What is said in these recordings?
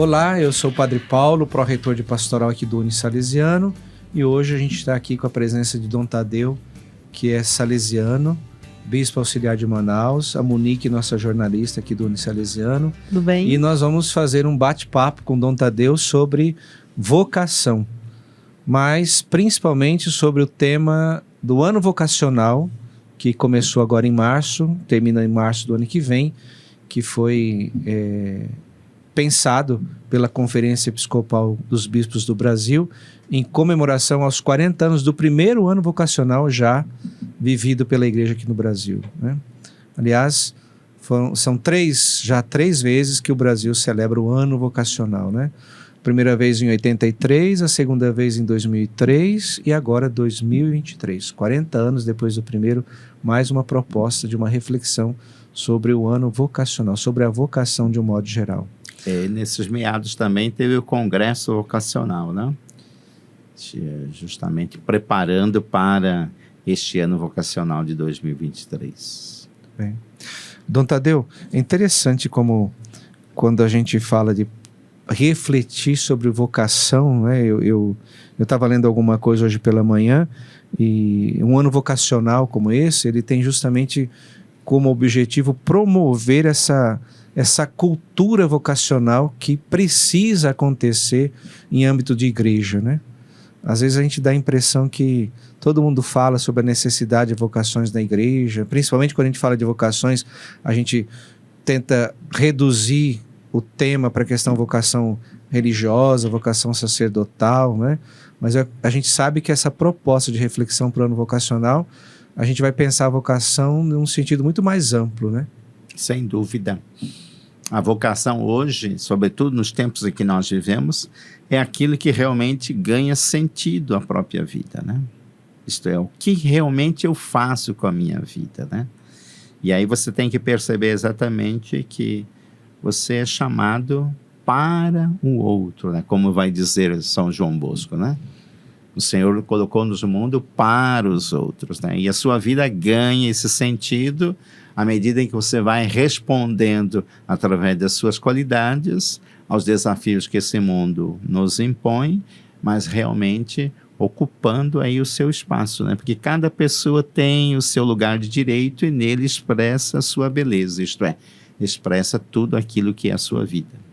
Olá, eu sou o Padre Paulo, pró-reitor de pastoral aqui do Unisalesiano, e hoje a gente está aqui com a presença de Dom Tadeu, que é salesiano, bispo auxiliar de Manaus, a Monique, nossa jornalista aqui do Unisalesiano. Tudo bem? E nós vamos fazer um bate-papo com Dom Tadeu sobre vocação, mas principalmente sobre o tema do ano vocacional, que começou agora em março, termina em março do ano que vem, que foi pensado pela Conferência Episcopal dos Bispos do Brasil em comemoração aos 40 anos do primeiro ano vocacional já vivido pela Igreja aqui no Brasil, né? Aliás, são três vezes que o Brasil celebra o ano vocacional, né? Primeira vez em 83, a segunda vez em 2003 e agora 2023. 40 anos depois do primeiro, mais uma proposta de uma reflexão sobre o ano vocacional, sobre a vocação de um modo geral. Nesses meados também teve o Congresso Vocacional, né? Justamente preparando para este ano vocacional de 2023. Bem. Dom Tadeu, é interessante como quando a gente fala de refletir sobre vocação, né? Eu estava lendo alguma coisa hoje pela manhã e um ano vocacional como esse, ele tem justamente como objetivo promover essa cultura vocacional que precisa acontecer em âmbito de igreja, né? Às vezes a gente dá a impressão que todo mundo fala sobre a necessidade de vocações na igreja, principalmente quando a gente fala de vocações, a gente tenta reduzir o tema para a questão vocação religiosa, vocação sacerdotal, né? Mas a gente sabe que essa proposta de reflexão para o ano vocacional, a gente vai pensar a vocação num sentido muito mais amplo, né? Sem dúvida. A vocação hoje, sobretudo nos tempos em que nós vivemos, é aquilo que realmente ganha sentido à própria vida, né? Isto é, o que realmente eu faço com a minha vida, né? E aí você tem que perceber exatamente que você é chamado para o outro, né? Como vai dizer São João Bosco, né? O Senhor colocou-nos no mundo para os outros, né? E a sua vida ganha esse sentido à medida em que você vai respondendo através das suas qualidades aos desafios que esse mundo nos impõe, mas realmente ocupando aí o seu espaço, né? Porque cada pessoa tem o seu lugar de direito e nele expressa a sua beleza, isto é, expressa tudo aquilo que é a sua vida.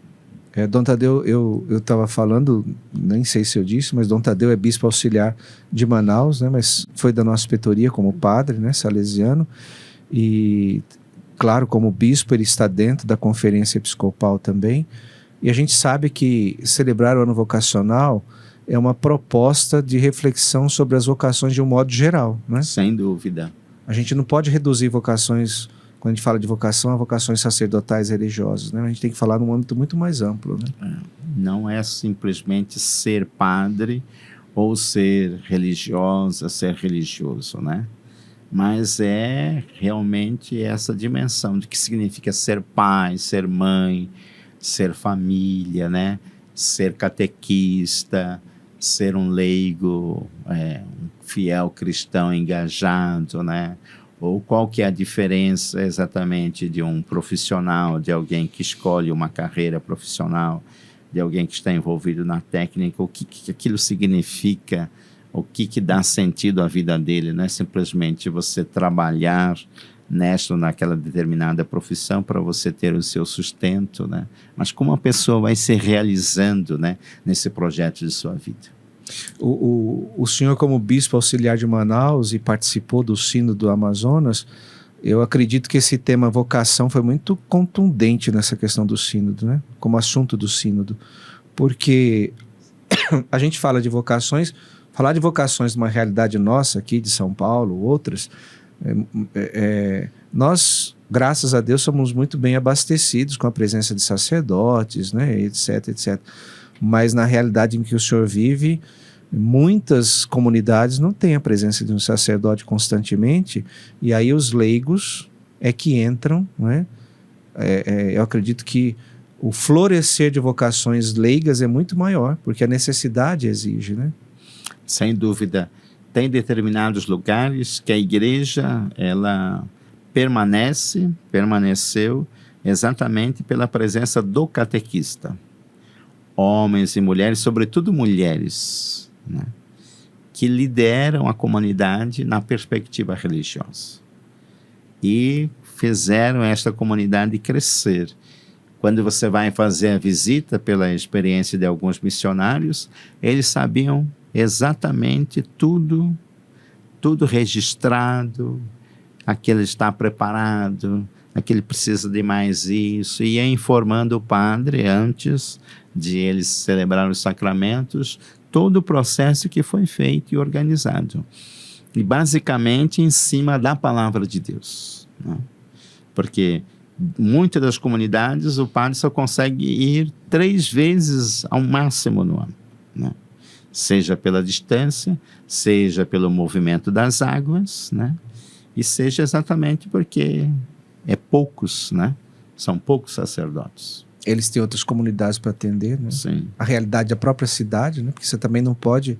Dom Tadeu, eu estava falando, nem sei se eu disse, mas Dom Tadeu é bispo auxiliar de Manaus, né? Mas foi da nossa petoria como padre, né? Salesiano. E, claro, como bispo, ele está dentro da Conferência Episcopal também. E a gente sabe que celebrar o ano vocacional é uma proposta de reflexão sobre as vocações de um modo geral, né? Sem dúvida. A gente não pode reduzir vocações, quando a gente fala de vocação, a vocações sacerdotais religiosas, né? A gente tem que falar num âmbito muito mais amplo, né? Não é simplesmente ser padre ou ser religiosa, ser religioso, né? Mas é realmente essa dimensão de que significa ser pai, ser mãe, ser família, né? Ser catequista, ser um leigo, um fiel cristão engajado, né? Ou qual que é a diferença exatamente de um profissional, de alguém que escolhe uma carreira profissional, de alguém que está envolvido na técnica, o que aquilo significa, o que dá sentido à vida dele, não é simplesmente você trabalhar nesta ou naquela determinada profissão para você ter o seu sustento, né? Mas como a pessoa vai se realizando, né, nesse projeto de sua vida. O senhor, como bispo auxiliar de Manaus e participou do Sínodo do Amazonas, eu acredito que esse tema vocação foi muito contundente nessa questão do Sínodo, né? Como assunto do Sínodo, porque a gente fala de vocações, falar de vocações numa realidade nossa aqui de São Paulo, outras, nós, graças a Deus, somos muito bem abastecidos com a presença de sacerdotes, né, etc, etc. Mas na realidade em que o senhor vive, muitas comunidades não têm a presença de um sacerdote constantemente, e aí os leigos é que entram, né? Eu acredito que o florescer de vocações leigas é muito maior, porque a necessidade exige, né? Sem dúvida. Tem determinados lugares que a igreja, ela permaneceu exatamente pela presença do catequista. homens e mulheres, sobretudo mulheres, né, que lideram a comunidade na perspectiva religiosa e fizeram esta comunidade crescer. Quando você vai fazer a visita, pela experiência de alguns missionários, eles sabiam exatamente tudo registrado, aquele está preparado, aquele precisa de mais isso, e ia informando o padre antes de eles celebrar os sacramentos, todo o processo que foi feito e organizado. E basicamente em cima da palavra de Deus, né? Porque muitas das comunidades o padre só consegue ir 3 vezes ao máximo no ano, né? Seja pela distância, seja pelo movimento das águas, né? E seja exatamente porque poucos, né? São poucos sacerdotes. Eles têm outras comunidades para atender, né? Sim. A realidade da própria cidade, né? Porque você também não pode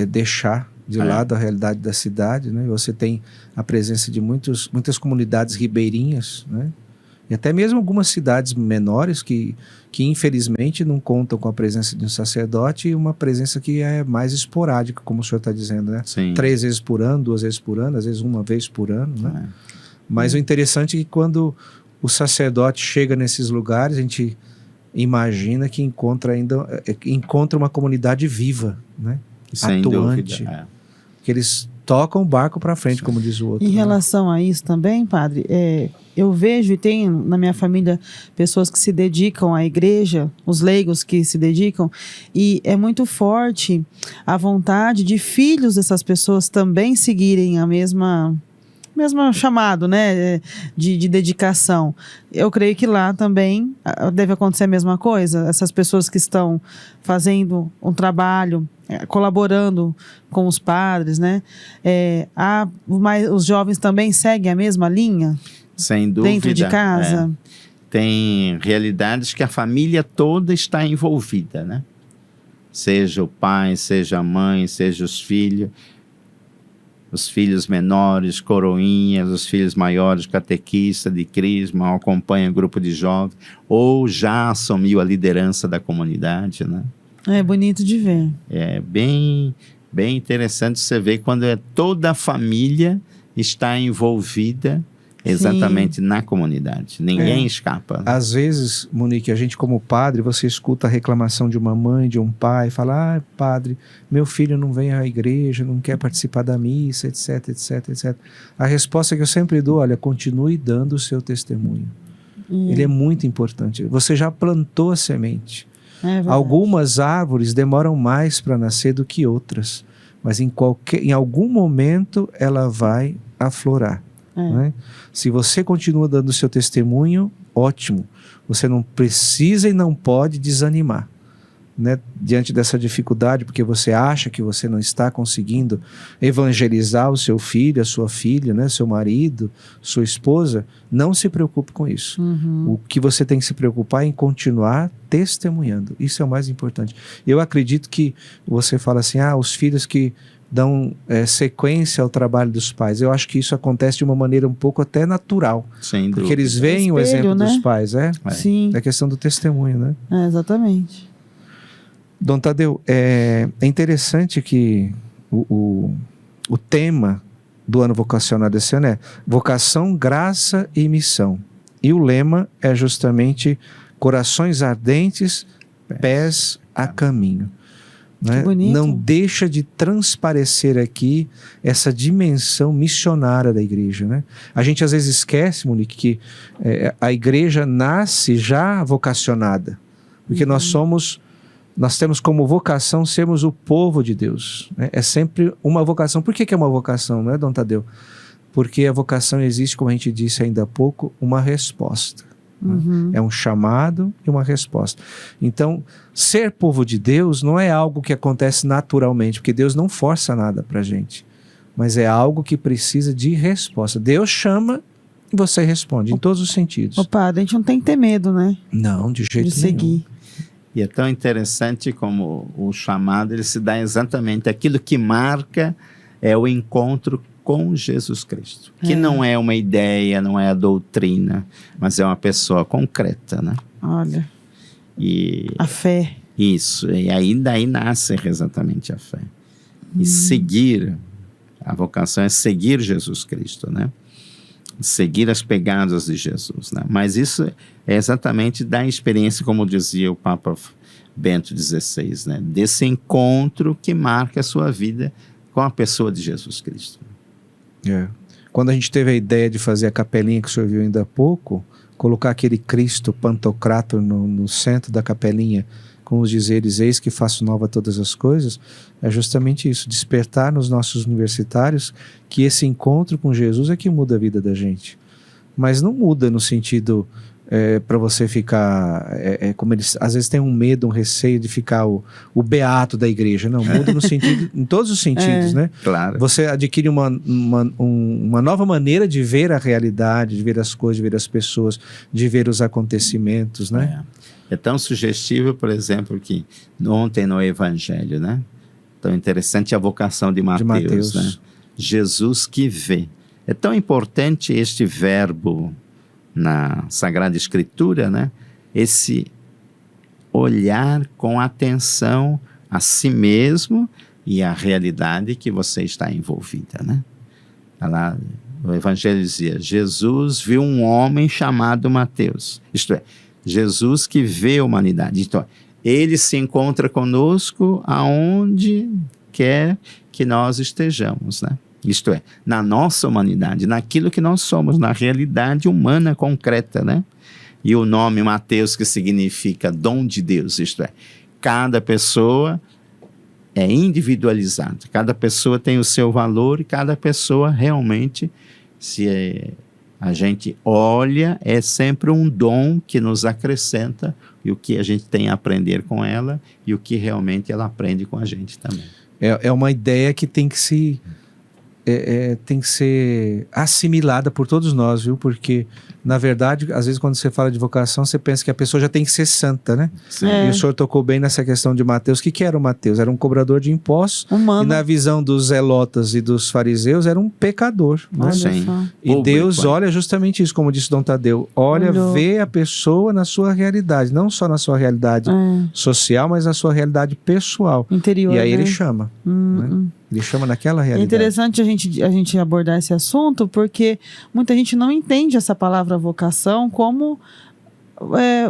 deixar de lado a realidade da cidade, né? Você tem a presença de muitas comunidades ribeirinhas, né? E até mesmo algumas cidades menores que infelizmente não contam com a presença de um sacerdote, e uma presença que é mais esporádica, como o senhor está dizendo, né? Sim. 3 vezes por ano, 2 vezes por ano, às vezes 1 vez por ano, né? Mas o interessante é que quando o sacerdote chega nesses lugares, a gente imagina que encontra uma comunidade viva, né? Sem atuante, dúvida. que eles tocam o barco para frente, como diz o outro. Em né? relação a isso também, padre, eu vejo e tenho na minha família pessoas que se dedicam à igreja, os leigos que se dedicam, e é muito forte a vontade de filhos dessas pessoas também seguirem a mesma chamado, né, de dedicação. Eu creio que lá também deve acontecer a mesma coisa. Essas pessoas que estão fazendo um trabalho, colaborando com os padres, né? Mas os jovens também seguem a mesma linha? Sem dúvida. Dentro de casa? Tem realidades que a família toda está envolvida, né? Seja o pai, seja a mãe, seja os filhos menores, coroinhas, os filhos maiores, catequista de crisma, acompanha o grupo de jovens, ou já assumiu a liderança da comunidade, né? É bonito de ver. É bem interessante você ver quando toda a família está envolvida exatamente na comunidade. Ninguém escapa. Às vezes, Monique, a gente como padre, você escuta a reclamação de uma mãe, de um pai, fala, padre, meu filho não vem à igreja, não quer participar da missa, etc, etc, etc. A resposta que eu sempre dou, olha, continue dando o seu testemunho. Ele é muito importante. Você já plantou a semente. Algumas árvores demoram mais para nascer do que outras, mas em algum momento ela vai aflorar. Né? Se você continua dando o seu testemunho, ótimo. Você não precisa e não pode desanimar, né? Diante dessa dificuldade, porque você acha que você não está conseguindo evangelizar o seu filho, a sua filha, né? Seu marido, sua esposa, não se preocupe com isso. O que você tem que se preocupar é em continuar testemunhando. Isso é o mais importante. Eu acredito que você fala assim, os filhos que dão sequência ao trabalho dos pais. Eu acho que isso acontece de uma maneira um pouco até natural. Sem dúvida. Porque eles veem o exemplo, né, dos pais. Sim. É questão do testemunho, né? Exatamente. Dom Tadeu, é interessante que o tema do ano vocacional desse ano é vocação, graça e missão. E o lema é justamente corações ardentes, pés a caminho. Né? Não deixa de transparecer aqui essa dimensão missionária da igreja, né? A gente às vezes esquece, Monique, que a igreja nasce já vocacionada, porque nós temos como vocação sermos o povo de Deus, né? É sempre uma vocação. Por que é uma vocação, não é, Dom Tadeu? Porque a vocação existe, como a gente disse ainda há pouco, uma resposta. É um chamado e uma resposta. Então, ser povo de Deus não é algo que acontece naturalmente, porque Deus não força nada para a gente, mas é algo que precisa de resposta. Deus chama e você responde, em todos os sentidos. Padre, a gente não tem que ter medo, né? Não, de jeito nenhum. Seguir. E é tão interessante como o chamado, ele se dá exatamente aquilo que marca o encontro com Jesus Cristo, que não é uma ideia, não é a doutrina, mas é uma pessoa concreta, né? Olha, e a fé. Isso, e aí daí nasce exatamente a fé. E seguir, a vocação é seguir Jesus Cristo, né? Seguir as pegadas de Jesus, né? Mas isso é exatamente da experiência, como dizia o Papa Bento XVI, né? Desse encontro que marca a sua vida com a pessoa de Jesus Cristo. Quando a gente teve a ideia de fazer a capelinha que o senhor viu ainda há pouco, colocar aquele Cristo Pantocrator no centro da capelinha, com os dizeres, eis que faço nova todas as coisas, é justamente isso, despertar nos nossos universitários que esse encontro com Jesus é que muda a vida da gente. Mas não muda no sentido para você ficar, como eles às vezes têm um medo, um receio de ficar o beato da igreja. Não, muda no sentido, em todos os sentidos, né? Claro. Você adquire uma nova maneira de ver a realidade, de ver as coisas, de ver as pessoas, de ver os acontecimentos, né? É tão sugestivo, por exemplo, que ontem no Evangelho, né? Tão interessante a vocação de Mateus, né? Jesus que vê. É tão importante este verbo na Sagrada Escritura, né? Esse olhar com atenção a si mesmo e a realidade que você está envolvida, né? Lá, o Evangelho dizia, Jesus viu um homem chamado Mateus, isto é, Jesus que vê a humanidade. Então, ele se encontra conosco aonde quer que nós estejamos, né? Isto é, na nossa humanidade, naquilo que nós somos, na realidade humana concreta, né? E o nome Mateus, que significa dom de Deus, isto é, cada pessoa é individualizada, cada pessoa tem o seu valor e cada pessoa realmente, se a gente olha, é sempre um dom que nos acrescenta e o que a gente tem a aprender com ela e o que realmente ela aprende com a gente também. É uma ideia que tem que ser assimilada por todos nós, viu? Porque, na verdade, às vezes quando você fala de vocação, você pensa que a pessoa já tem que ser santa, né? E o senhor tocou bem nessa questão de Mateus. O que era o Mateus? Era um cobrador de impostos. Humano. E na visão dos zelotas e dos fariseus, era um pecador. Né? E Deus olha justamente isso, como disse Dom Tadeu. Vê a pessoa na sua realidade. Não só na sua realidade social, mas na sua realidade pessoal. Interior, e aí né? ele chama. Né? Ele chama naquela realidade. É interessante a gente abordar esse assunto, porque muita gente não entende essa palavra vocação como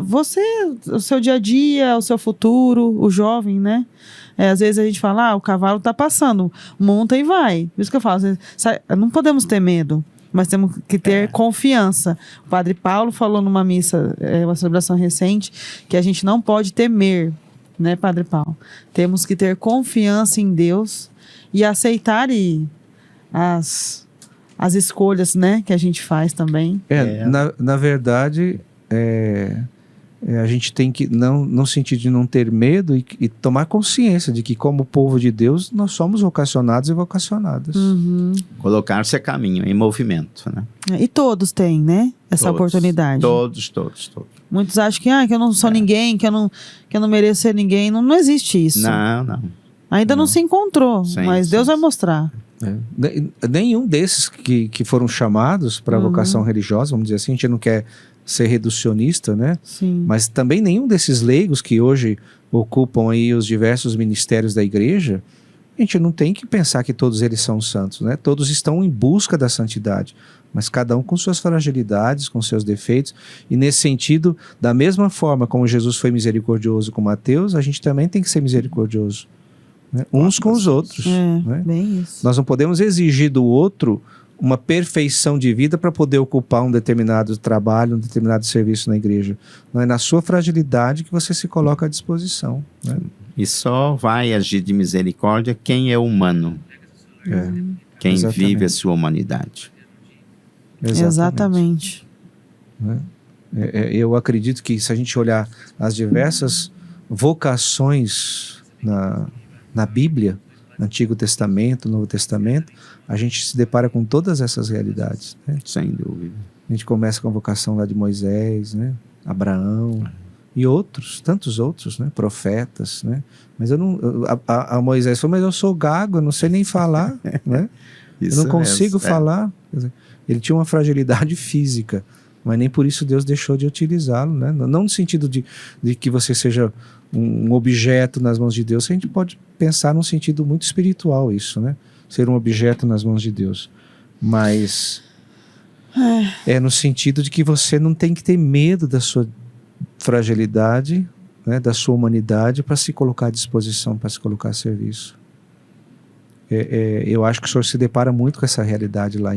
você, o seu dia a dia, o seu futuro, o jovem, né? Às vezes a gente fala, o cavalo está passando, monta e vai. Por isso que eu falo, não podemos ter medo, mas temos que ter confiança. O Padre Paulo falou numa missa, uma celebração recente, que a gente não pode temer, né, Padre Paulo? Temos que ter confiança em Deus e aceitar as escolhas, né, que a gente faz também. Na verdade, a gente tem que, não sentir de não ter medo e tomar consciência de que, como povo de Deus, nós somos vocacionados e vocacionadas. Colocar-se a caminho, em movimento, né? E todos têm, né, essa oportunidade. Todos. Muitos acham que eu não sou ninguém, que eu não mereço ser ninguém. Não existe isso. Não. Ainda não se encontrou, mas Deus vai mostrar. Nenhum desses que foram chamados para a vocação religiosa, vamos dizer assim, a gente não quer ser reducionista, né? Sim. Mas também nenhum desses leigos que hoje ocupam aí os diversos ministérios da igreja, a gente não tem que pensar que todos eles são santos, né? Todos estão em busca da santidade, mas cada um com suas fragilidades, com seus defeitos, e nesse sentido, da mesma forma como Jesus foi misericordioso com Mateus, a gente também tem que ser misericordioso. Né? Uns com os outros. Né? Bem isso. Nós não podemos exigir do outro uma perfeição de vida para poder ocupar um determinado trabalho, um determinado serviço na igreja. Não é na sua fragilidade que você se coloca à disposição. Né? E só vai agir de misericórdia quem é humano. Quem vive a sua humanidade. Exatamente. Né? Eu acredito que se a gente olhar as diversas vocações na Bíblia, no Antigo Testamento, Novo Testamento, a gente se depara com todas essas realidades. Né? Sem dúvida. A gente começa com a vocação lá de Moisés, né? Abraão e outros, tantos outros, né? Profetas, né? Mas a Moisés falou, mas eu sou gago, eu não sei nem falar, né? Eu não consigo falar. Quer dizer, ele tinha uma fragilidade física, mas nem por isso Deus deixou de utilizá-lo, né? Não no sentido de que você seja um objeto nas mãos de Deus. A gente pode pensar num sentido muito espiritual isso, né? Ser um objeto nas mãos de Deus. Mas é no sentido de que você não tem que ter medo da sua fragilidade, né? Da sua humanidade, para se colocar à disposição, para se colocar a serviço. Eu acho que o senhor se depara muito com essa realidade lá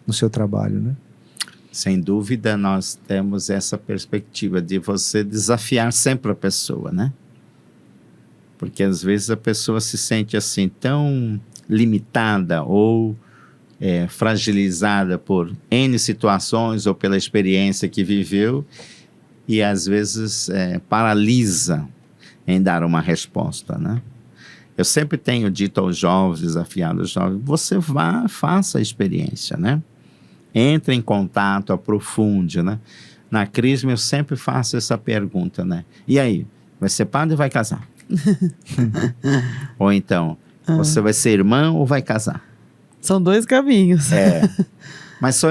no seu trabalho, né? Sem dúvida, nós temos essa perspectiva de você desafiar sempre a pessoa, né? Porque às vezes a pessoa se sente assim tão limitada ou fragilizada por N situações ou pela experiência que viveu e às vezes paralisa em dar uma resposta, né? Eu sempre tenho dito aos jovens, desafiado aos jovens, você vá, faça a experiência, né? Entre em contato, aprofunde, né? Na Crisma eu sempre faço essa pergunta, né? E aí, vai ser padre ou vai casar? Ou então, você vai ser irmã ou vai casar? São 2 caminhos. Mas só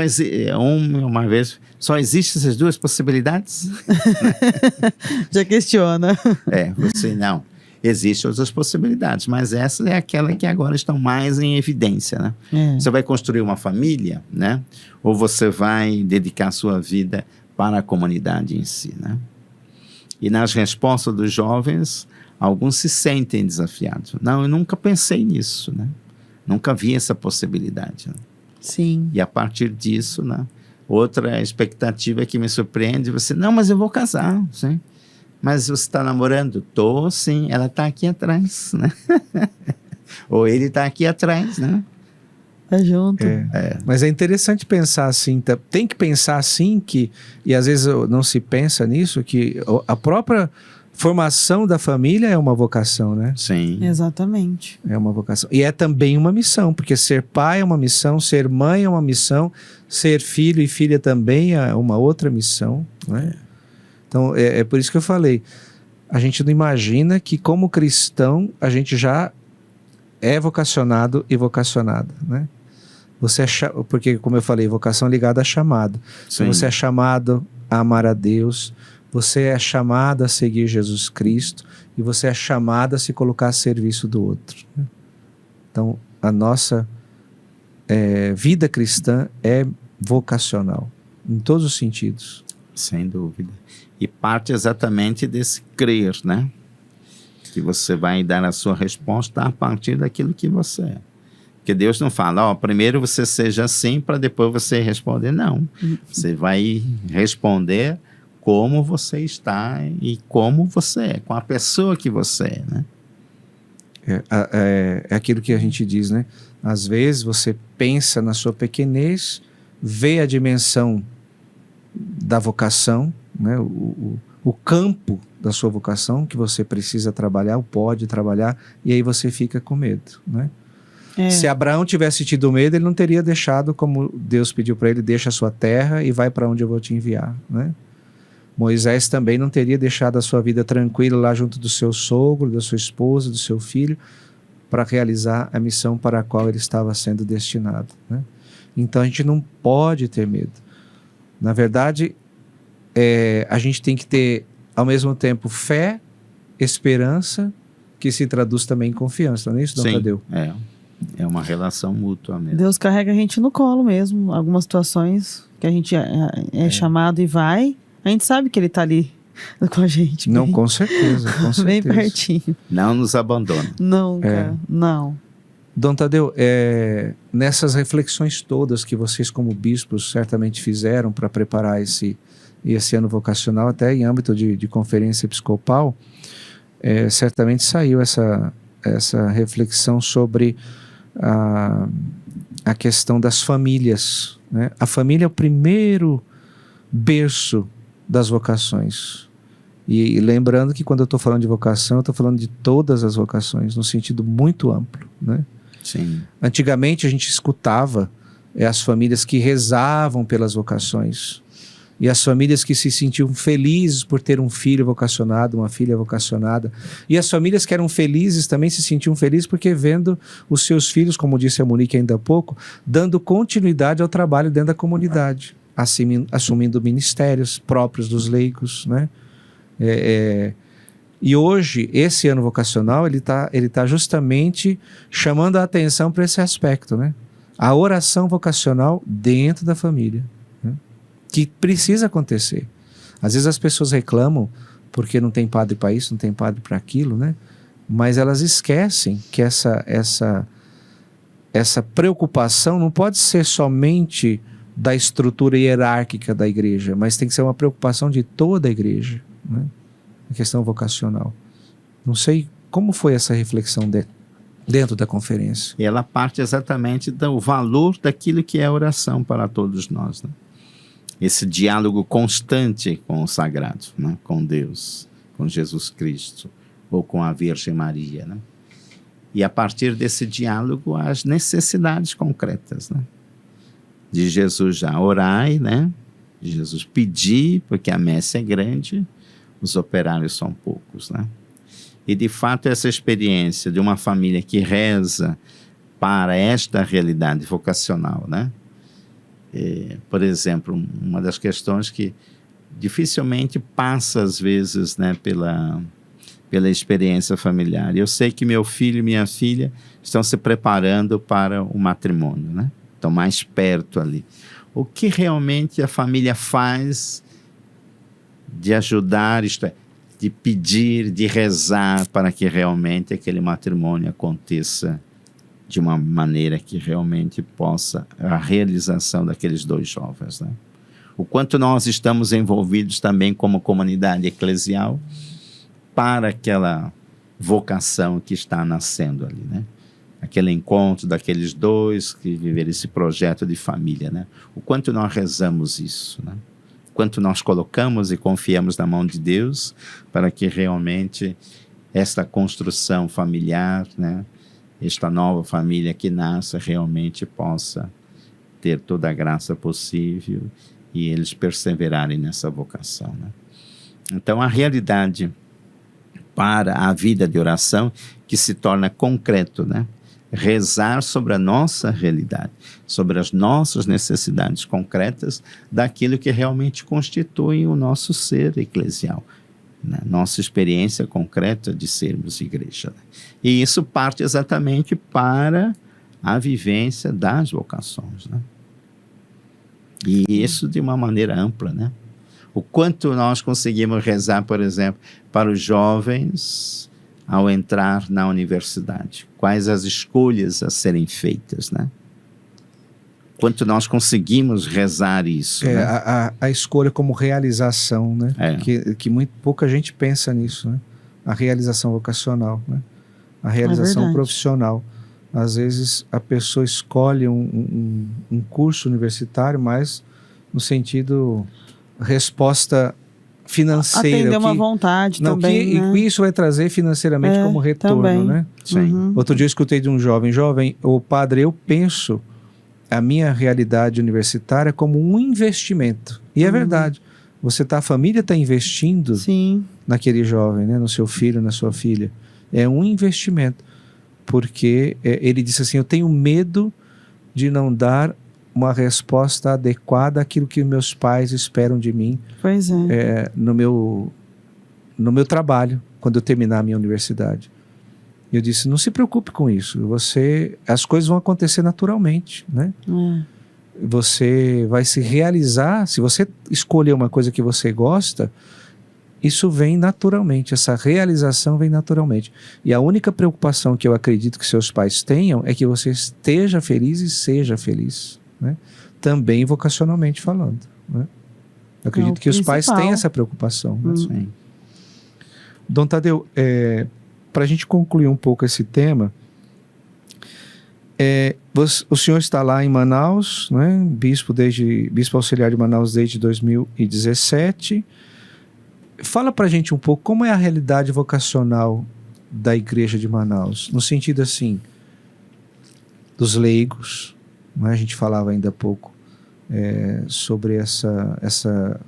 uma vez, só existem essas 2 possibilidades? Já questiona. Você não. Existem outras possibilidades, mas essa é aquela que agora estão mais em evidência, né? Você vai construir uma família, né? Ou você vai dedicar a sua vida para a comunidade em si, né? E nas respostas dos jovens, alguns se sentem desafiados. Não, eu nunca pensei nisso, né? Nunca vi essa possibilidade, né? Sim. E a partir disso, né? Outra expectativa que me surpreende, você, não, mas eu vou casar, sim. Mas você está namorando? Tô, sim. Ela está aqui atrás, né? Ou ele está aqui atrás, né? Tá junto. Mas é interessante pensar assim, tem que pensar assim e às vezes não se pensa nisso, que a própria formação da família é uma vocação, né? Sim. Exatamente. É uma vocação. E é também uma missão, porque ser pai é uma missão, ser mãe é uma missão, ser filho e filha também é uma outra missão, né? Então, é por isso que eu falei, a gente não imagina que como cristão a gente já é vocacionado e vocacionado, né? Porque, como eu falei, vocação ligada a chamado. Então, você é chamado a amar a Deus, você é chamado a seguir Jesus Cristo e você é chamado a se colocar a serviço do outro, né? Então, a nossa vida cristã é vocacional, em todos os sentidos. Sem dúvida. E parte exatamente desse crer, né? Que você vai dar a sua resposta a partir daquilo que você é. Porque Deus não fala, primeiro você seja assim para depois você responder. Não. Você vai responder como você está e como você é, com a pessoa que você é, né? É aquilo que a gente diz, né? Às vezes você pensa na sua pequenez, vê a dimensão da vocação, né? O campo da sua vocação que você precisa trabalhar, ou pode trabalhar, e aí você fica com medo, né? Se Abraão tivesse tido medo, ele não teria deixado, como Deus pediu para ele, deixa a sua terra e vai para onde eu vou te enviar, né? Moisés também não teria deixado a sua vida tranquila lá junto do seu sogro, da sua esposa, do seu filho, para realizar a missão para a qual ele estava sendo destinado, né? Então a gente não pode ter medo. Na verdade, a gente tem que ter, ao mesmo tempo, fé, esperança, que se traduz também em confiança, não é isso, Dom Tadeu? É uma relação mútua mesmo. Deus carrega a gente no colo mesmo. Algumas situações que a gente é chamado e vai, a gente sabe que Ele está ali com a gente. Não, com certeza, com certeza. Bem pertinho. Não nos abandona. Nunca, não. Dom Tadeu, nessas reflexões todas que vocês como bispos certamente fizeram para preparar esse ano vocacional, até em âmbito de conferência episcopal, certamente saiu essa reflexão sobre a questão das famílias, né? A família é o primeiro berço das vocações. E lembrando que quando eu estou falando de vocação, eu estou falando de todas as vocações, no sentido muito amplo, né? Sim. Antigamente a gente escutava as famílias que rezavam pelas vocações, e as famílias que se sentiam felizes por ter um filho vocacionado, uma filha vocacionada, e as famílias que eram felizes também se sentiam felizes porque vendo os seus filhos, como disse a Monique ainda há pouco, dando continuidade ao trabalho dentro da comunidade, assumindo ministérios próprios dos leigos, né? E hoje, esse ano vocacional, ele tá justamente chamando a atenção para esse aspecto, né? A oração vocacional dentro da família, né? Que precisa acontecer. Às vezes as pessoas reclamam porque não tem padre para isso, não tem padre para aquilo, né? Mas elas esquecem que essa preocupação não pode ser somente da estrutura hierárquica da igreja, mas tem que ser uma preocupação de toda a igreja, né? A questão vocacional. Não sei como foi essa reflexão dentro da conferência. E ela parte exatamente do valor daquilo que é a oração para todos nós, né? Esse diálogo constante com o sagrado, né? Com Deus, com Jesus Cristo, ou com a Virgem Maria, né? E a partir desse diálogo, as necessidades concretas, né? De Jesus já orai, né? De Jesus pedir, porque a messe é grande, os operários são poucos, né? E de fato essa experiência de uma família que reza para esta realidade vocacional, né? Por exemplo, uma das questões que dificilmente passa às vezes, né, pela experiência familiar. Eu sei que meu filho e minha filha estão se preparando para o matrimônio, né? Estão mais perto ali. O que realmente a família faz de ajudar, isto é, de pedir, de rezar para que realmente aquele matrimônio aconteça de uma maneira que realmente possa a realização daqueles dois jovens, né? O quanto nós estamos envolvidos também como comunidade eclesial para aquela vocação que está nascendo ali, né? Aquele encontro daqueles dois que viveram esse projeto de família, né? O quanto nós rezamos isso, né? O quanto nós colocamos e confiamos na mão de Deus para que realmente esta construção familiar, né? Esta nova família que nasce realmente possa ter toda a graça possível e eles perseverarem nessa vocação, né? Então a realidade para a vida de oração que se torna concreto, né? Rezar sobre a nossa realidade, sobre as nossas necessidades concretas daquilo que realmente constitui o nosso ser eclesial, né? Nossa experiência concreta de sermos igreja, né? E isso parte exatamente para a vivência das vocações, né? E isso de uma maneira ampla, né? O quanto nós conseguimos rezar, por exemplo, para os jovens ao entrar na universidade. Quais as escolhas a serem feitas, né? Quanto nós conseguimos rezar isso, né? A escolha como realização, né? Que muito pouca gente pensa nisso, né? A realização vocacional, né? A realização profissional. Às vezes a pessoa escolhe um curso universitário, mas no sentido resposta financeira. Atender uma vontade também, né? E isso vai trazer financeiramente como retorno, também, né? Sim. Outro dia eu escutei de um jovem, o padre, eu penso a minha realidade universitária como um investimento. E é verdade. A família está investindo naquele jovem, né? No seu filho, na sua filha. É um investimento. Porque ele disse assim, eu tenho medo de não dar uma resposta adequada àquilo que meus pais esperam de mim. Pois é. No meu trabalho, quando eu terminar a minha universidade. Eu disse, não se preocupe com isso. As coisas vão acontecer naturalmente, né? Você vai se realizar. Se você escolher uma coisa que você gosta, isso vem naturalmente. Essa realização vem naturalmente. E a única preocupação que eu acredito que seus pais tenham é que você esteja feliz e seja feliz, né? Também vocacionalmente falando, né? Eu acredito que os pais têm essa preocupação, né? Sim. Dom Tadeu, para a gente concluir um pouco esse tema, o senhor está lá em Manaus, né? Bispo auxiliar de Manaus desde 2017. Fala para a gente um pouco como é a realidade vocacional da Igreja de Manaus, no sentido assim, dos leigos, né? A gente falava ainda há pouco sobre essa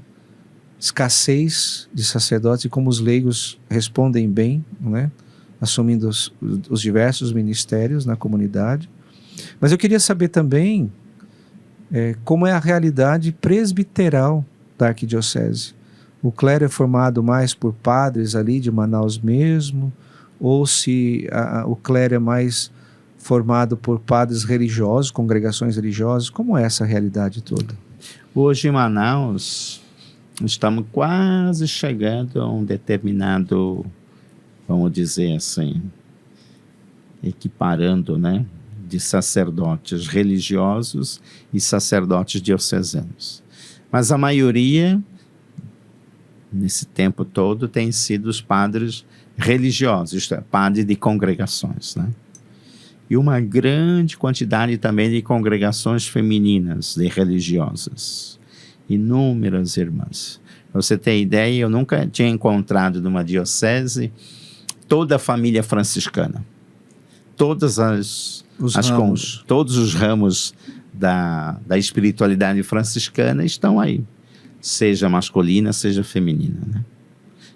escassez de sacerdotes e como os leigos respondem bem, né? Assumindo os diversos ministérios na comunidade. Mas eu queria saber também como é a realidade presbiteral da arquidiocese. O clero é formado mais por padres ali de Manaus mesmo, ou se o clero é mais formado por padres religiosos, congregações religiosas? Como é essa realidade toda? Hoje em Manaus, estamos quase chegando a um determinado, vamos dizer assim, equiparando, né, de sacerdotes religiosos e sacerdotes diocesanos. Mas a maioria, nesse tempo todo, tem sido os padres religiosos, isto é, padres de congregações, né? E uma grande quantidade também de congregações femininas, de religiosas. Inúmeras irmãs. Pra você ter ideia, eu nunca tinha encontrado numa diocese toda a família franciscana. Todos os ramos da espiritualidade franciscana estão aí. Seja masculina, seja feminina, né?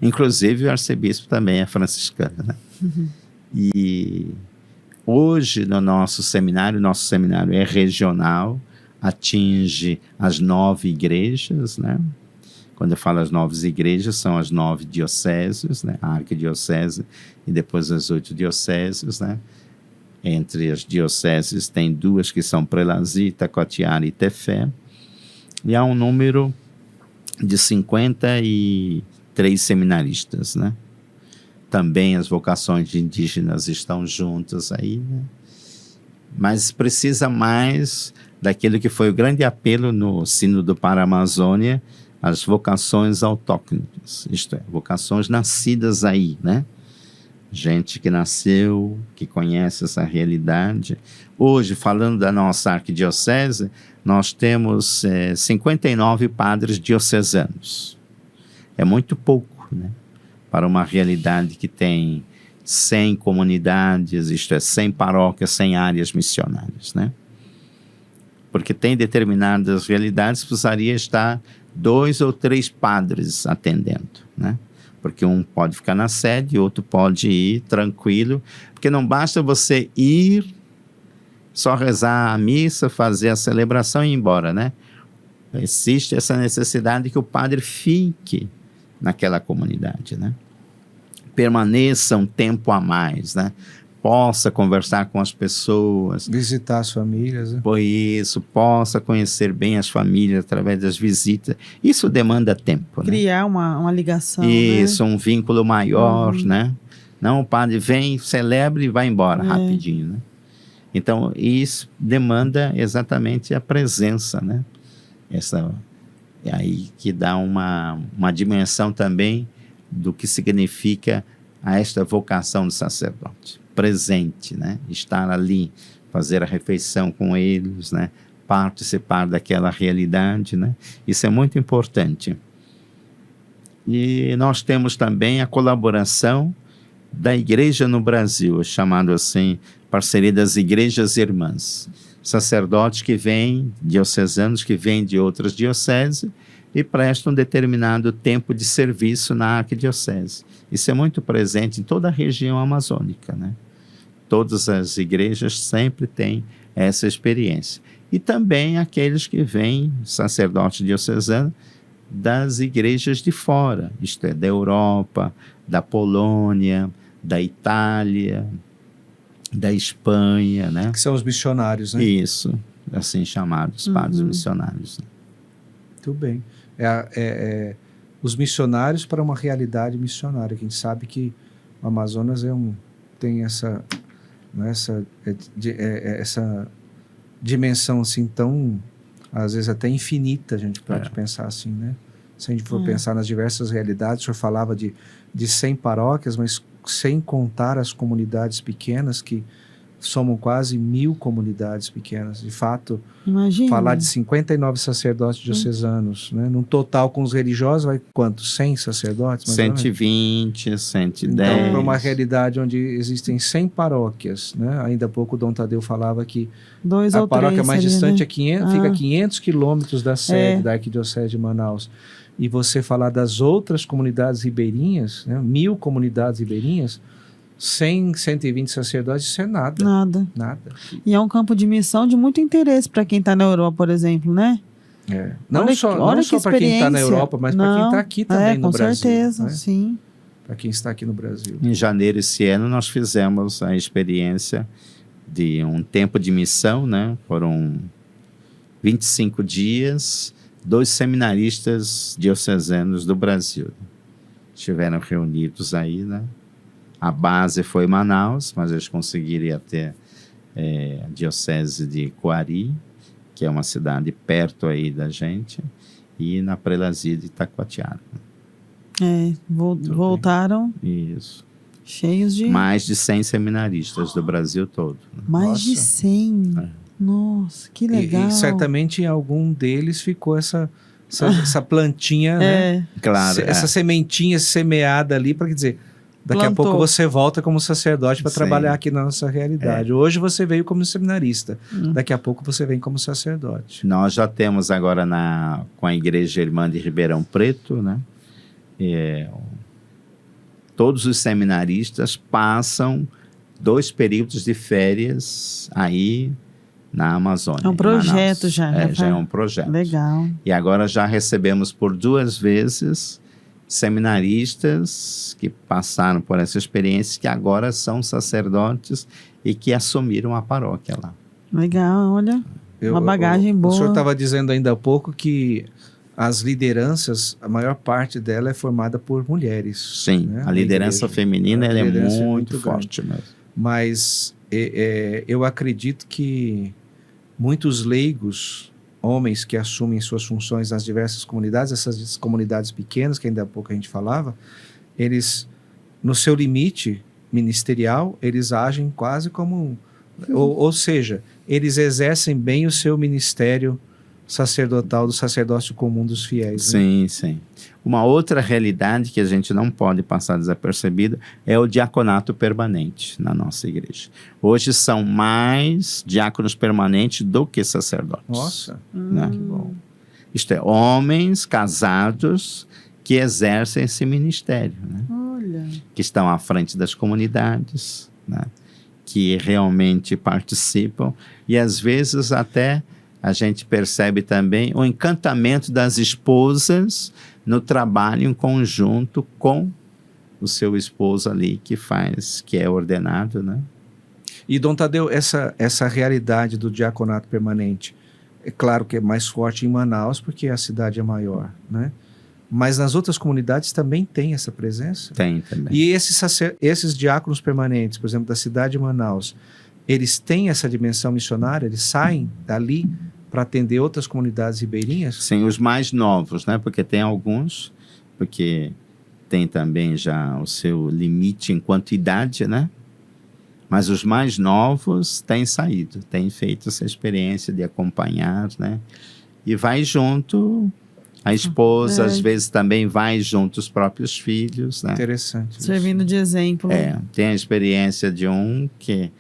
Inclusive o arcebispo também é franciscano, né? Uhum. E hoje no nosso seminário é regional, atinge as 9 igrejas, né? Quando eu falo as 9 igrejas, são as 9 dioceses, né? A arquidiocese e depois as 8 dioceses, né? Entre as dioceses tem 2 que são Prelazi, Itacoatiara e Tefé, e há um número de 53 seminaristas, né? Também as vocações indígenas estão juntas aí, né? Mas precisa mais daquilo que foi o grande apelo no Sínodo para a Amazônia, as vocações autóctones, isto é, vocações nascidas aí, né? Gente que nasceu, que conhece essa realidade. Hoje, falando da nossa arquidiocese, nós temos 59 padres diocesanos. É muito pouco, né? Para uma realidade que tem 100 comunidades, isto é, 100 paróquias, 100 áreas missionárias, né? Porque tem determinadas realidades que precisaria estar 2 ou 3 padres atendendo, né? Porque um pode ficar na sede, outro pode ir tranquilo, porque não basta você ir, só rezar a missa, fazer a celebração e ir embora, né? Existe essa necessidade de que o padre fique naquela comunidade, né? Permaneça um tempo a mais, né? Possa conversar com as pessoas. Visitar as famílias, né? Por isso, possa conhecer bem as famílias através das visitas. Isso demanda tempo, né? Criar uma ligação, isso, né? um vínculo maior, né? Não, o padre vem, celebra e vai embora rapidinho, né? Então, isso demanda exatamente a presença, né? É aí que dá uma dimensão também do que significa a esta vocação do sacerdote. Presente, né? Estar ali, fazer a refeição com eles, né? Participar daquela realidade, né? Isso é muito importante. E nós temos também a colaboração da igreja no Brasil, chamado assim, parceria das igrejas irmãs. Sacerdotes que vêm, diocesanos que vêm de outras dioceses e prestam um determinado tempo de serviço na arquidiocese. Isso é muito presente em toda a região amazônica, né? Todas as igrejas sempre têm essa experiência. E também aqueles que vêm, sacerdotes diocesanos, das igrejas de fora, isto é, da Europa, da Polônia, da Itália, da Espanha, né? Que são os missionários, né? Isso, assim chamados, padres missionários. Muito bem. Os missionários para uma realidade missionária. Quem sabe que o Amazonas tem essa dimensão assim tão, às vezes até infinita, a gente pode pensar assim, né? Se a gente for pensar nas diversas realidades, o senhor falava de 100 paróquias, mas sem contar as comunidades pequenas, que somam quase 1000 comunidades pequenas. De fato, Imagina. Falar de 59 sacerdotes diocesanos, né? Num total com os religiosos, vai quanto? 100 sacerdotes? 120, 110. Então, para uma realidade onde existem 100 paróquias, né? Ainda há pouco o Dom Tadeu falava que a paróquia mais distante fica a 500 quilômetros da sede da Arquidiocese de Manaus. E você falar das outras comunidades ribeirinhas, né? 1000 comunidades ribeirinhas, 100, 120 sacerdotes, isso é nada. Nada. Nada. E é um campo de missão de muito interesse para quem está na Europa, por exemplo, né? Não Olha só, que- olha não que só para quem está na experiência. Europa, mas para quem Não, está aqui também no com Brasil. certeza, Né? sim. Para quem está aqui no Brasil. Em janeiro esse ano nós fizemos a experiência de um tempo de missão, né? Foram 25 dias, 2 seminaristas diocesanos do Brasil estiveram reunidos aí, né? A base foi Manaus, mas eles conseguiram ir até a diocese de Coari, que é uma cidade perto aí da gente, e na prelazia de Itacoatiara. Voltaram Isso. cheios de... Mais de 100 seminaristas do Brasil todo. Né? Mais de Nossa. 100. É. Nossa, que legal. E certamente em algum deles ficou essa plantinha, né? Claro, Essa sementinha semeada ali para dizer, daqui a Plantou. pouco você volta como sacerdote para Sim. trabalhar aqui na nossa realidade. Hoje você veio como seminarista, daqui a pouco você vem como sacerdote. Nós já temos agora com a Igreja Irmã de Ribeirão Preto, né? Todos os seminaristas passam 2 períodos de férias aí na Amazônia. É um em projeto Manaus. já. Já é um projeto. Legal. E agora já recebemos por 2 vezes seminaristas que passaram por essa experiência, que agora são sacerdotes e que assumiram a paróquia lá. Legal, olha. Uma bagagem boa. O senhor estava dizendo ainda há pouco que as lideranças, a maior parte dela é formada por mulheres. Sim, né? a liderança igreja. feminina A ela liderança é muito grande. forte mesmo. Mas eu acredito que muitos leigos, homens que assumem suas funções nas diversas comunidades, essas comunidades pequenas, que ainda há pouco a gente falava, eles, no seu limite ministerial, eles agem quase como... Ou seja, eles exercem bem o seu ministério sacerdotal do sacerdócio comum dos fiéis. Né? Sim, sim. Uma outra realidade que a gente não pode passar desapercebida é o diaconato permanente na nossa igreja. Hoje são mais diáconos permanentes do que sacerdotes. Nossa, Né? que bom. Isto é, homens casados que exercem esse ministério, né? Olha. Que estão à frente das comunidades, né? Que realmente participam e às vezes até a gente percebe também o encantamento das esposas no trabalho em conjunto com o seu esposo ali que é ordenado, né? E, Dom Tadeu, essa realidade do diaconato permanente, é claro que é mais forte em Manaus, porque a cidade é maior, né? Mas nas outras comunidades também tem essa presença? Tem também. E esses diáconos permanentes, por exemplo, da cidade de Manaus, eles têm essa dimensão missionária? Eles saem dali para atender outras comunidades ribeirinhas? Sim, os mais novos, né? Porque tem alguns, porque tem também já o seu limite enquanto idade, né? Mas os mais novos têm saído, têm feito essa experiência de acompanhar, né? E vai junto a esposa, às vezes também vai junto os próprios filhos, né? Interessante. isso. Servindo de exemplo. Tem a experiência de um que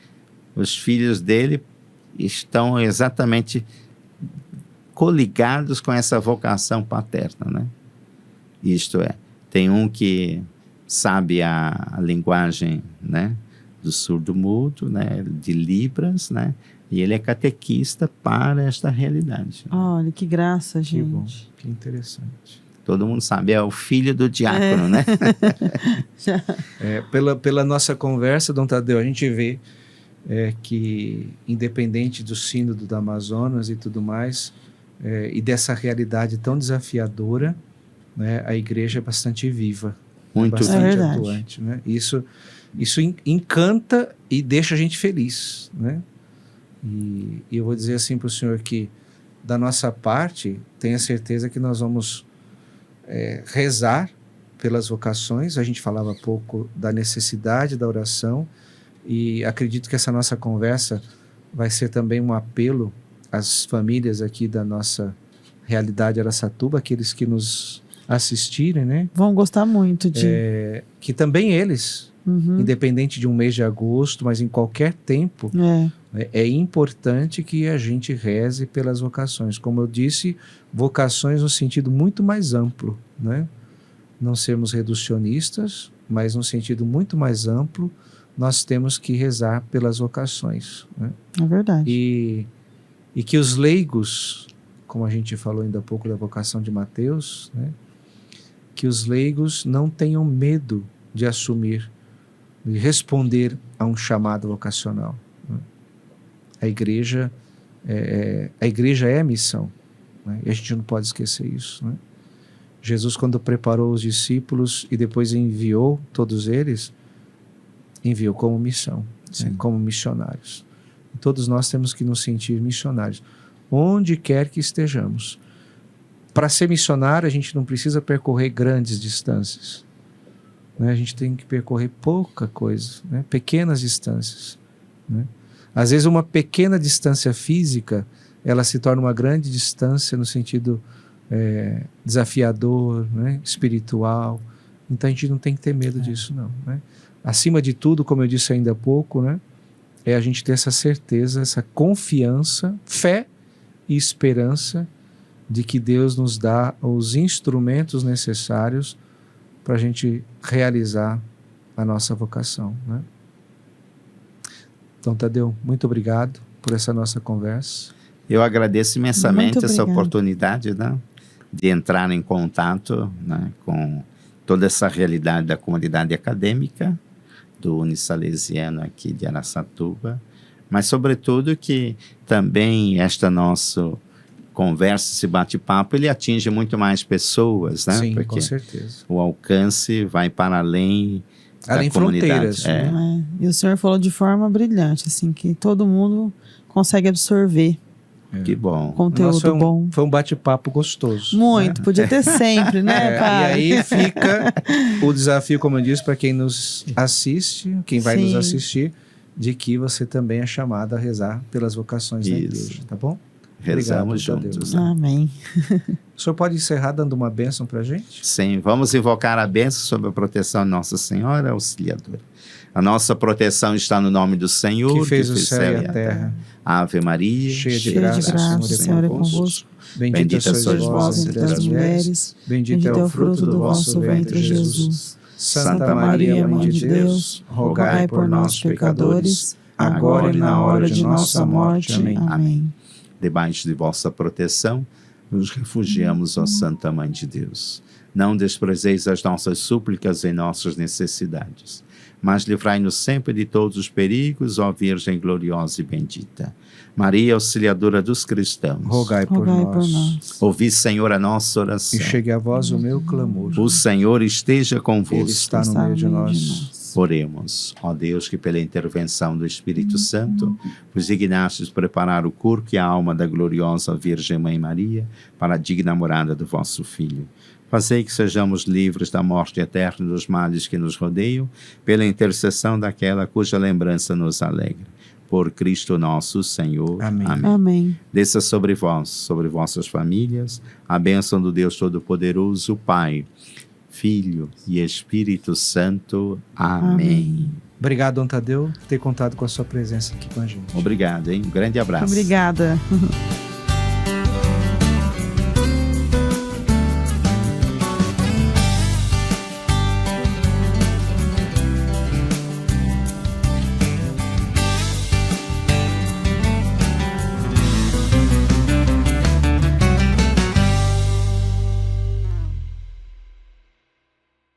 os filhos dele estão exatamente coligados com essa vocação paterna, né? Isto é, tem um que sabe a linguagem, né, do surdo-mudo, né, de Libras, né, e ele é catequista para esta realidade. Olha, que graça, Que bom, gente. que interessante. Todo mundo sabe, é o filho do diácono, né? Pela nossa conversa, Dom Tadeu, a gente vê que, independente do sínodo do Amazonas e tudo mais, e dessa realidade tão desafiadora, né, a igreja é bastante viva, Muito bastante verdade. atuante. Né? Isso encanta e deixa a gente feliz. Né? E eu vou dizer assim para o senhor que, da nossa parte, tenha certeza que nós vamos rezar pelas vocações. A gente falava há pouco da necessidade da oração e acredito que essa nossa conversa vai ser também um apelo às famílias aqui da nossa realidade Araçatuba, aqueles que nos assistirem, né? Vão gostar muito de... Que também eles, independente de um mês de agosto, mas em qualquer tempo, é importante que a gente reze pelas vocações. Como eu disse, vocações no sentido muito mais amplo, né? Não sermos reducionistas, mas no sentido muito mais amplo nós temos que rezar pelas vocações, né? É verdade. E que os leigos, como a gente falou ainda há pouco da vocação de Mateus, né? Que os leigos não tenham medo de assumir, de responder a um chamado vocacional, né? A igreja é a missão, né? E a gente não pode esquecer isso, né? Jesus, quando preparou os discípulos e depois enviou todos eles, enviou como missão, né? Como missionários. E todos nós temos que nos sentir missionários, onde quer que estejamos. Para ser missionário, a gente não precisa percorrer grandes distâncias, né? A gente tem que percorrer pouca coisa, né? Pequenas distâncias, né? Às vezes uma pequena distância física, ela se torna uma grande distância no sentido desafiador, né? Espiritual. Então a gente não tem que ter medo disso, não, né? Acima de tudo, como eu disse ainda há pouco, né? É a gente ter essa certeza, essa confiança, fé e esperança de que Deus nos dá os instrumentos necessários para a gente realizar a nossa vocação, né? Então, Tadeu, muito obrigado por essa nossa conversa. Eu agradeço imensamente Muito essa obrigada. oportunidade, né, de entrar em contato, né, com toda essa realidade da comunidade acadêmica, do Unisalesiano aqui de Araçatuba, mas sobretudo que também esta nossa conversa, esse bate-papo, ele atinge muito mais pessoas, né? Sim, porque com certeza. o alcance vai para além Além da comunidade. fronteiras, né? E o senhor falou de forma brilhante, assim, que todo mundo consegue absorver Que bom. conteúdo Nossa, bom. foi um bate-papo gostoso. Muito, né? podia ter sempre, né, E pai? aí fica o desafio, como eu disse, para quem nos assiste, quem vai nos Sim. assistir, de que você também é chamado a rezar pelas vocações da igreja, tá bom? Rezamos Obrigado, juntos. Tadeu. Né? Amém. O senhor pode encerrar dando uma bênção para a gente? Sim, vamos invocar a bênção sobre a proteção de Nossa Senhora Auxiliadora. A nossa proteção está no nome do Senhor, Que fez o céu e a terra. Ave Maria, Cheia de Cheia de graça, graça, o o Senhor é convosco. Bendita sois vós entre as mulheres, bendito é o fruto do vosso ventre, Jesus. Santa Maria, Mãe de Deus, rogai por nós, pecadores, agora e na hora de nossa morte. Amém. Amém. debaixo de vossa proteção, nos refugiamos, ó Santa Mãe de Deus. Não desprezeis as nossas súplicas em nossas necessidades, mas livrai-nos sempre de todos os perigos, ó Virgem gloriosa e bendita. Maria, auxiliadora dos cristãos, rogai por nós. Ouvi, Senhor, a nossa oração. E chegue a vós o meu clamor. O Senhor esteja convosco. Ele está no meio de nós. Oremos. Ó Deus, que pela intervenção do Espírito Santo vos dignastes preparar o corpo e a alma da gloriosa Virgem Mãe Maria para a digna morada do vosso Filho. Fazei que sejamos livres da morte eterna e dos males que nos rodeiam, pela intercessão daquela cuja lembrança nos alegra. Por Cristo nosso Senhor. Amém. Amém. Desça sobre vós, sobre vossas famílias, a bênção do Deus Todo-Poderoso, Pai, Filho e Espírito Santo. Amém. Obrigado, Dom Tadeu, por ter contado com a sua presença aqui com a gente. Obrigado, hein? Um grande abraço. Obrigada.